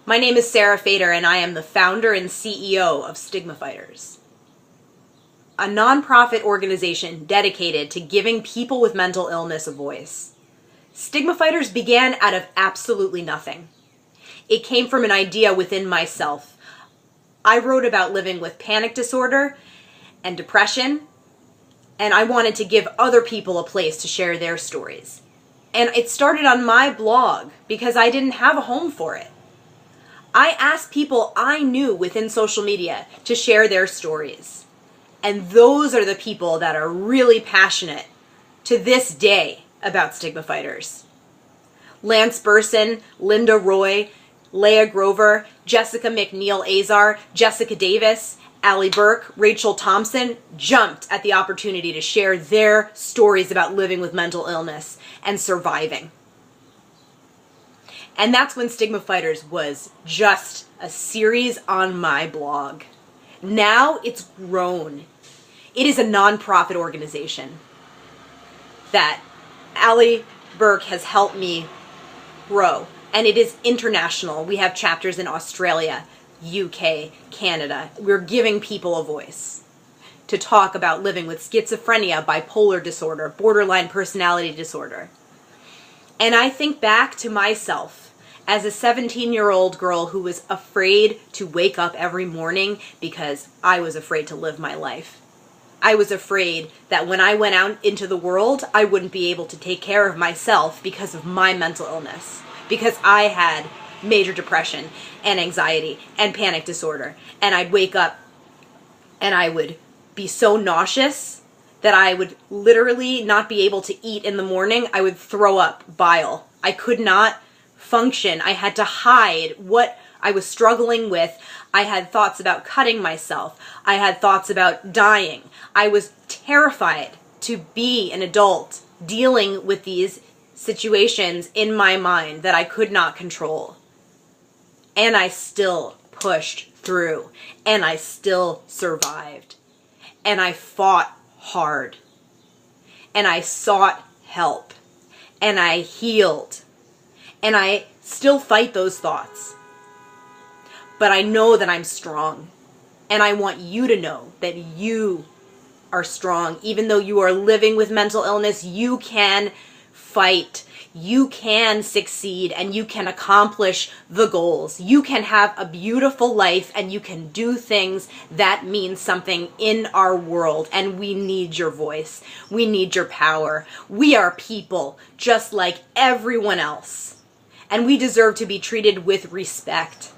My name is Sarah Fader, and I am the founder and CEO of Stigma Fighters, a nonprofit organization dedicated to giving people with mental illness a voice. Stigma Fighters began out of absolutely nothing. It came from an idea within myself. I wrote about living with panic disorder and depression, and I wanted to give other people a place to share their stories. And it started on my blog because I didn't have a home for it. I asked people I knew within social media to share their stories. And those are the people that are really passionate to this day about Stigma Fighters. Lance Burson, Linda Roy, Leah Grover, Jessica McNeil-Azar, Jessica Davis, Allie Burke, Rachel Thompson jumped at the opportunity to share their stories about living with mental illness and surviving. And that's when Stigma Fighters was just a series on my blog. Now it's grown. It is a nonprofit organization that Allie Burke has helped me grow. And it is international. We have chapters in Australia, UK, Canada. We're giving people a voice to talk about living with schizophrenia, bipolar disorder, borderline personality disorder. And I think back to myself as a 17-year-old girl who was afraid to wake up every morning because I was afraid to live my life. I was afraid that when I went out into the world, I wouldn't be able to take care of myself because of my mental illness, because I had major depression and anxiety and panic disorder. And I'd wake up and I would be so nauseous that I would literally not be able to eat in the morning. I would throw up bile. I could not function. I had to hide what I was struggling with. I had thoughts about cutting myself. I had thoughts about dying. I was terrified to be an adult dealing with these situations in my mind that I could not control. And I still pushed through, and I still survived. And I fought hard. And I sought help. And I healed. And I still fight those thoughts. But I know that I'm strong. And I want you to know that you are strong. Even though you are living with mental illness, you can fight. You can succeed, and you can accomplish the goals. You can have a beautiful life, and you can do things that mean something in our world. And we need your voice. We need your power. We are people just like everyone else. And we deserve to be treated with respect.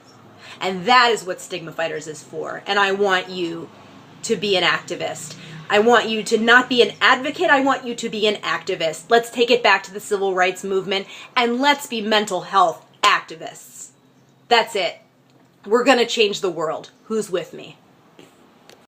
And that is what Stigma Fighters is for. And I want you to be an activist. I want you to not be an advocate. I want you to be an activist. Let's take it back to the civil rights movement, and let's be mental health activists. That's it. We're going to change the world. Who's with me?